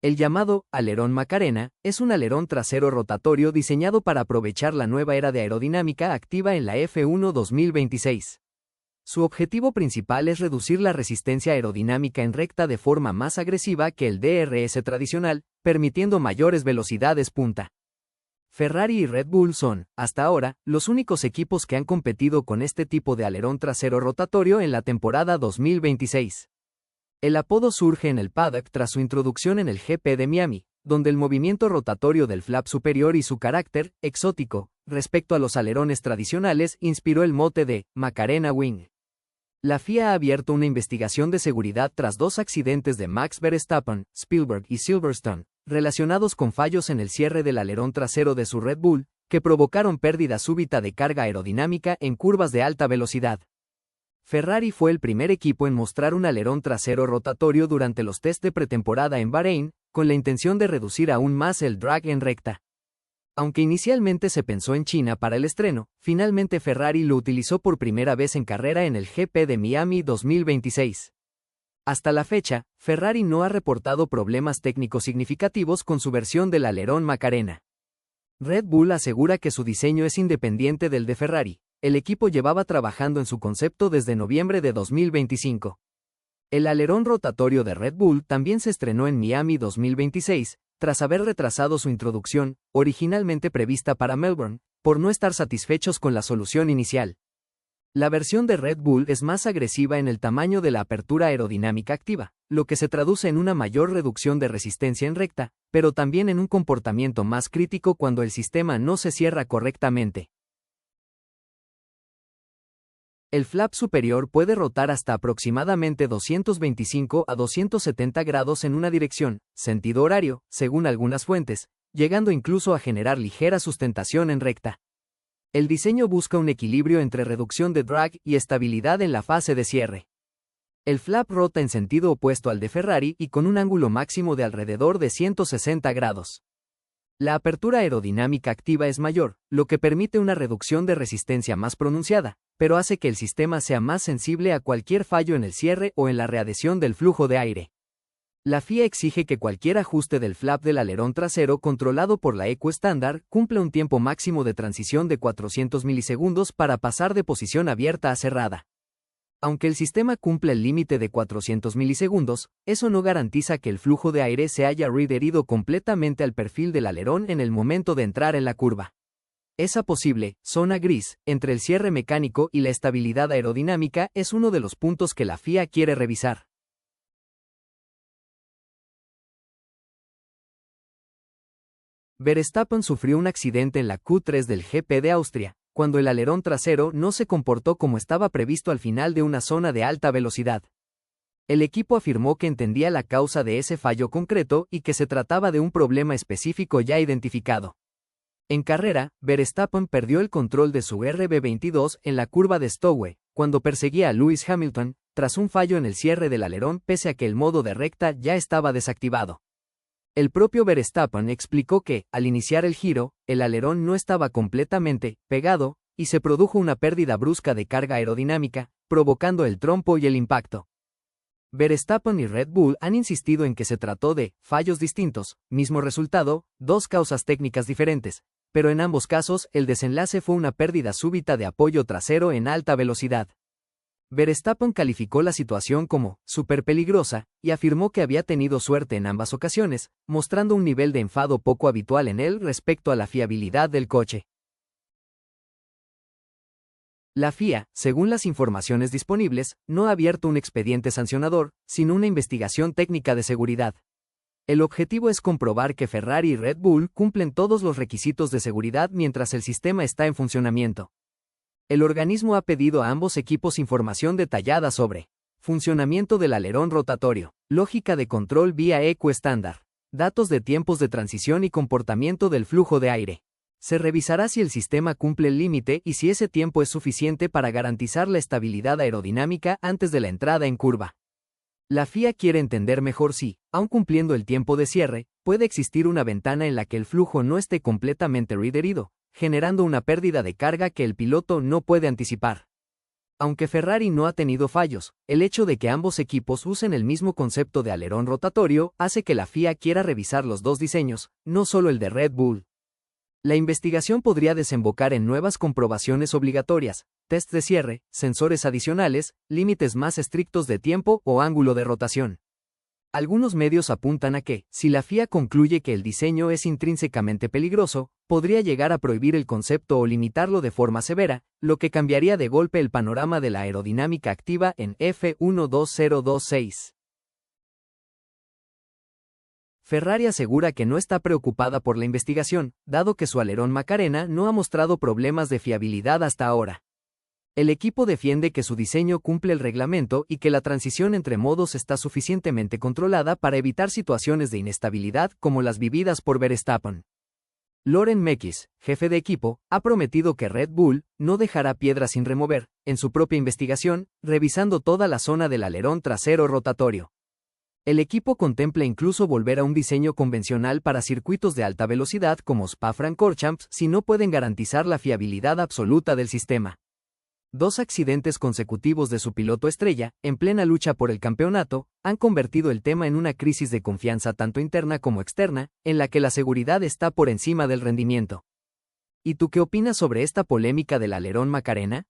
El llamado alerón Macarena es un alerón trasero rotatorio diseñado para aprovechar la nueva era de aerodinámica activa en la F1 2026. Su objetivo principal es reducir la resistencia aerodinámica en recta de forma más agresiva que el DRS tradicional, permitiendo mayores velocidades punta. Ferrari y Red Bull son, hasta ahora, los únicos equipos que han competido con este tipo de alerón trasero rotatorio en la temporada 2026. El apodo surge en el paddock tras su introducción en el GP de Miami, donde el movimiento rotatorio del flap superior y su carácter exótico respecto a los alerones tradicionales inspiró el mote de Macarena Wing. La FIA ha abierto una investigación de seguridad tras dos accidentes de Max Verstappen, Spielberg y Silverstone, relacionados con fallos en el cierre del alerón trasero de su Red Bull, que provocaron pérdida súbita de carga aerodinámica en curvas de alta velocidad. Ferrari fue el primer equipo en mostrar un alerón trasero rotatorio durante los test de pretemporada en Bahrein, con la intención de reducir aún más el drag en recta. Aunque inicialmente se pensó en China para el estreno, finalmente Ferrari lo utilizó por primera vez en carrera en el GP de Miami 2026. Hasta la fecha, Ferrari no ha reportado problemas técnicos significativos con su versión del alerón Macarena. Red Bull asegura que su diseño es independiente del de Ferrari. El equipo llevaba trabajando en su concepto desde noviembre de 2025. El alerón rotatorio de Red Bull también se estrenó en Miami 2026, tras haber retrasado su introducción, originalmente prevista para Melbourne, por no estar satisfechos con la solución inicial. La versión de Red Bull es más agresiva en el tamaño de la apertura aerodinámica activa, lo que se traduce en una mayor reducción de resistencia en recta, pero también en un comportamiento más crítico cuando el sistema no se cierra correctamente. El flap superior puede rotar hasta aproximadamente 225 a 270 grados en una dirección, sentido horario, según algunas fuentes, llegando incluso a generar ligera sustentación en recta. El diseño busca un equilibrio entre reducción de drag y estabilidad en la fase de cierre. El flap rota en sentido opuesto al de Ferrari y con un ángulo máximo de alrededor de 160 grados. La apertura aerodinámica activa es mayor, lo que permite una reducción de resistencia más pronunciada, pero hace que el sistema sea más sensible a cualquier fallo en el cierre o en la readhesión del flujo de aire. La FIA exige que cualquier ajuste del flap del alerón trasero controlado por la ECU estándar cumpla un tiempo máximo de transición de 400 milisegundos para pasar de posición abierta a cerrada. Aunque el sistema cumple el límite de 400 milisegundos, eso no garantiza que el flujo de aire se haya readherido completamente al perfil del alerón en el momento de entrar en la curva. Esa posible zona gris entre el cierre mecánico y la estabilidad aerodinámica es uno de los puntos que la FIA quiere revisar. Verstappen sufrió un accidente en la Q3 del GP de Austria, cuando el alerón trasero no se comportó como estaba previsto al final de una zona de alta velocidad. El equipo afirmó que entendía la causa de ese fallo concreto y que se trataba de un problema específico ya identificado. En carrera, Verstappen perdió el control de su RB22 en la curva de Stowe, cuando perseguía a Lewis Hamilton, tras un fallo en el cierre del alerón pese a que el modo de recta ya estaba desactivado. El propio Verstappen explicó que, al iniciar el giro, el alerón no estaba completamente pegado, y se produjo una pérdida brusca de carga aerodinámica, provocando el trompo y el impacto. Verstappen y Red Bull han insistido en que se trató de fallos distintos, mismo resultado, dos causas técnicas diferentes, pero en ambos casos el desenlace fue una pérdida súbita de apoyo trasero en alta velocidad. Verstappen calificó la situación como súper peligrosa y afirmó que había tenido suerte en ambas ocasiones, mostrando un nivel de enfado poco habitual en él respecto a la fiabilidad del coche. La FIA, según las informaciones disponibles, no ha abierto un expediente sancionador, sino una investigación técnica de seguridad. El objetivo es comprobar que Ferrari y Red Bull cumplen todos los requisitos de seguridad mientras el sistema está en funcionamiento. El organismo ha pedido a ambos equipos información detallada sobre funcionamiento del alerón rotatorio, lógica de control vía ECU estándar, datos de tiempos de transición y comportamiento del flujo de aire. Se revisará si el sistema cumple el límite y si ese tiempo es suficiente para garantizar la estabilidad aerodinámica antes de la entrada en curva. La FIA quiere entender mejor si, aun cumpliendo el tiempo de cierre, puede existir una ventana en la que el flujo no esté completamente readherido, generando una pérdida de carga que el piloto no puede anticipar. Aunque Ferrari no ha tenido fallos, el hecho de que ambos equipos usen el mismo concepto de alerón rotatorio hace que la FIA quiera revisar los dos diseños, no solo el de Red Bull. La investigación podría desembocar en nuevas comprobaciones obligatorias, tests de cierre, sensores adicionales, límites más estrictos de tiempo o ángulo de rotación. Algunos medios apuntan a que, si la FIA concluye que el diseño es intrínsecamente peligroso, podría llegar a prohibir el concepto o limitarlo de forma severa, lo que cambiaría de golpe el panorama de la aerodinámica activa en F12026. Ferrari asegura que no está preocupada por la investigación, dado que su alerón Macarena no ha mostrado problemas de fiabilidad hasta ahora. El equipo defiende que su diseño cumple el reglamento y que la transición entre modos está suficientemente controlada para evitar situaciones de inestabilidad como las vividas por Verstappen. Loren Mekies, jefe de equipo, ha prometido que Red Bull no dejará piedra sin remover, en su propia investigación, revisando toda la zona del alerón trasero rotatorio. El equipo contempla incluso volver a un diseño convencional para circuitos de alta velocidad como Spa-Francorchamps si no pueden garantizar la fiabilidad absoluta del sistema. 2 accidentes consecutivos de su piloto estrella, en plena lucha por el campeonato, han convertido el tema en una crisis de confianza tanto interna como externa, en la que la seguridad está por encima del rendimiento. ¿Y tú qué opinas sobre esta polémica del alerón Macarena?